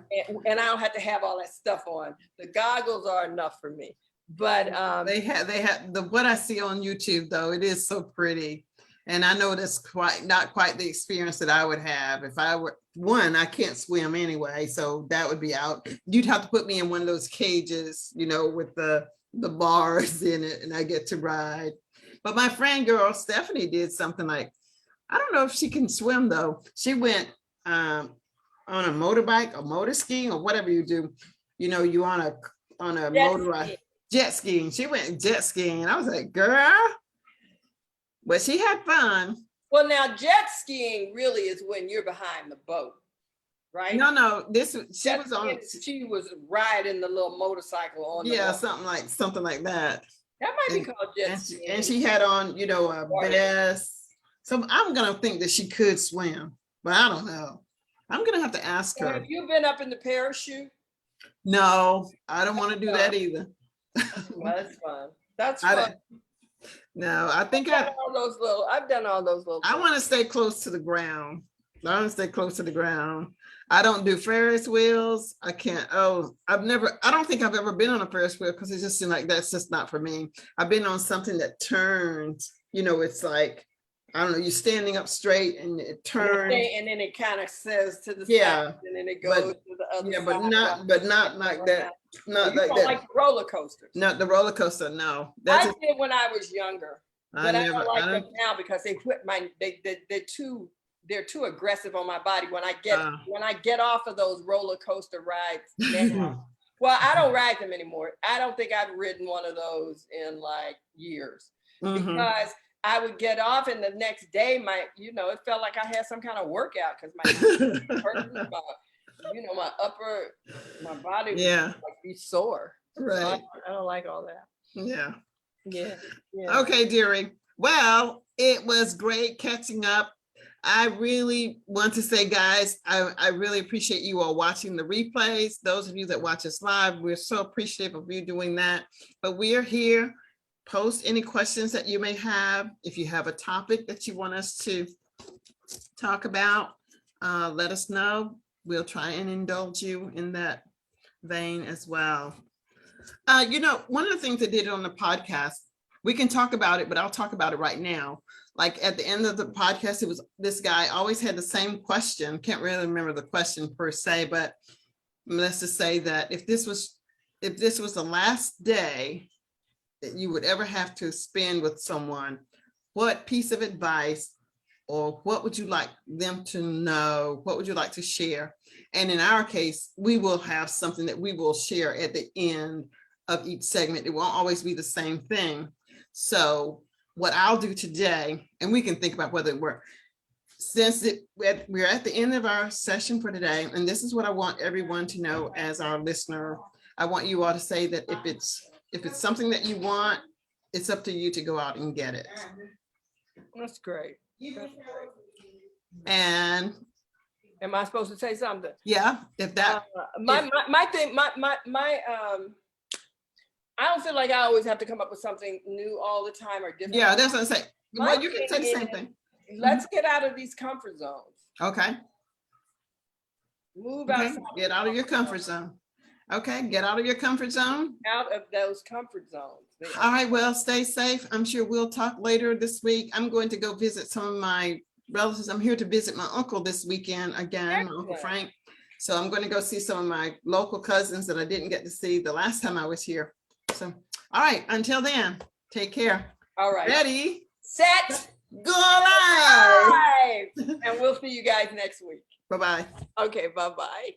Speaker 1: And I don't have to have all that stuff on. The goggles are enough for me. But
Speaker 2: they have what I see on YouTube though, it is so pretty. And I know that's not quite the experience that I would have if I were I can't swim anyway, so that would be out. You'd have to put me in one of those cages, with the bars in it, and I get to ride. But my friend girl Stephanie did something like, I don't know if she can swim though. She went on a motorbike or motor skiing or whatever you do. You on a motorized jet skiing. She went jet skiing, and I was like, girl. But she had fun.
Speaker 1: Well, now jet skiing really is when you're behind the boat, right?
Speaker 2: No,
Speaker 1: she was riding the little motorcycle on.
Speaker 2: Yeah, something like that.
Speaker 1: That might be called jet skiing.
Speaker 2: And she had on, a vest. So I'm gonna think that she could swim, but I don't know. I'm gonna have to ask her.
Speaker 1: Have you been up in the parachute?
Speaker 2: No, I don't want to do that either.
Speaker 1: Well, that's fun. That's fun.
Speaker 2: No, I think
Speaker 1: I've done all those little.
Speaker 2: I want to stay close to the ground. I don't do Ferris wheels. I can't. I don't think I've ever been on a Ferris wheel because it just seemed like that's just not for me. I've been on something that turns, it's like, I don't know, you're standing up straight and it turns.
Speaker 1: And then it kind of says to the side, and then it goes to the other side.
Speaker 2: Yeah, but not like that. Not like that.
Speaker 1: Like roller coasters.
Speaker 2: Not the roller coaster, no.
Speaker 1: I did when I was younger. But I don't like them now because they whip they're too aggressive on my body when I get off of those roller coaster rides now. Well, I don't ride them anymore. I don't think I've ridden one of those in like years because I would get off and the next day it felt like I had some kind of workout because my hurt, my body would like be sore.
Speaker 2: Right.
Speaker 1: So I don't like all that.
Speaker 2: Yeah.
Speaker 1: Yeah.
Speaker 2: Okay, dearie. Well, it was great catching up. I really want to say, guys, I really appreciate you all watching the replays. Those of you that watch us live, we're so appreciative of you doing that. But we are here. Post any questions that you may have. If you have a topic that you want us to talk about, let us know. We'll try and indulge you in that vein as well. One of the things I did on the podcast, we can talk about it, but I'll talk about it right now. Like at the end of the podcast, it was this guy always had the same question. Can't really remember the question per se, but let's just say that if this was the last day that you would ever have to spend with someone, what piece of advice or what would you like them to know? What would you like to share? And in our case, we will have something that we will share at the end of each segment. It won't always be the same thing. So what I'll do today, and we can think about whether it works, since we're at the end of our session for today, and this is what I want everyone to know as our listener. I want you all to say that if it's something that you want, it's up to you to go out and get it.
Speaker 1: That's great.
Speaker 2: And
Speaker 1: am I supposed to say something?
Speaker 2: Yeah, if that
Speaker 1: my thing, I don't feel like I always have to come up with something new all the time or different.
Speaker 2: Yeah, that's what I'm saying. Well, you can say the same thing.
Speaker 1: Let's get out of these comfort zones.
Speaker 2: Okay.
Speaker 1: Move outside.
Speaker 2: Get out of your comfort zone. Okay, get out of your comfort zone.
Speaker 1: Out of those comfort zones.
Speaker 2: All right, well, stay safe. I'm sure we'll talk later this week. I'm going to go visit some of my relatives. I'm here to visit my uncle this weekend again, my Uncle Frank. So I'm going to go see some of my local cousins that I didn't get to see the last time I was here. So, all right, until then, take care.
Speaker 1: All right.
Speaker 2: Ready?
Speaker 1: Set.
Speaker 2: Go live.
Speaker 1: Live. And we'll see you guys next week.
Speaker 2: Bye-bye.
Speaker 1: Okay, bye-bye.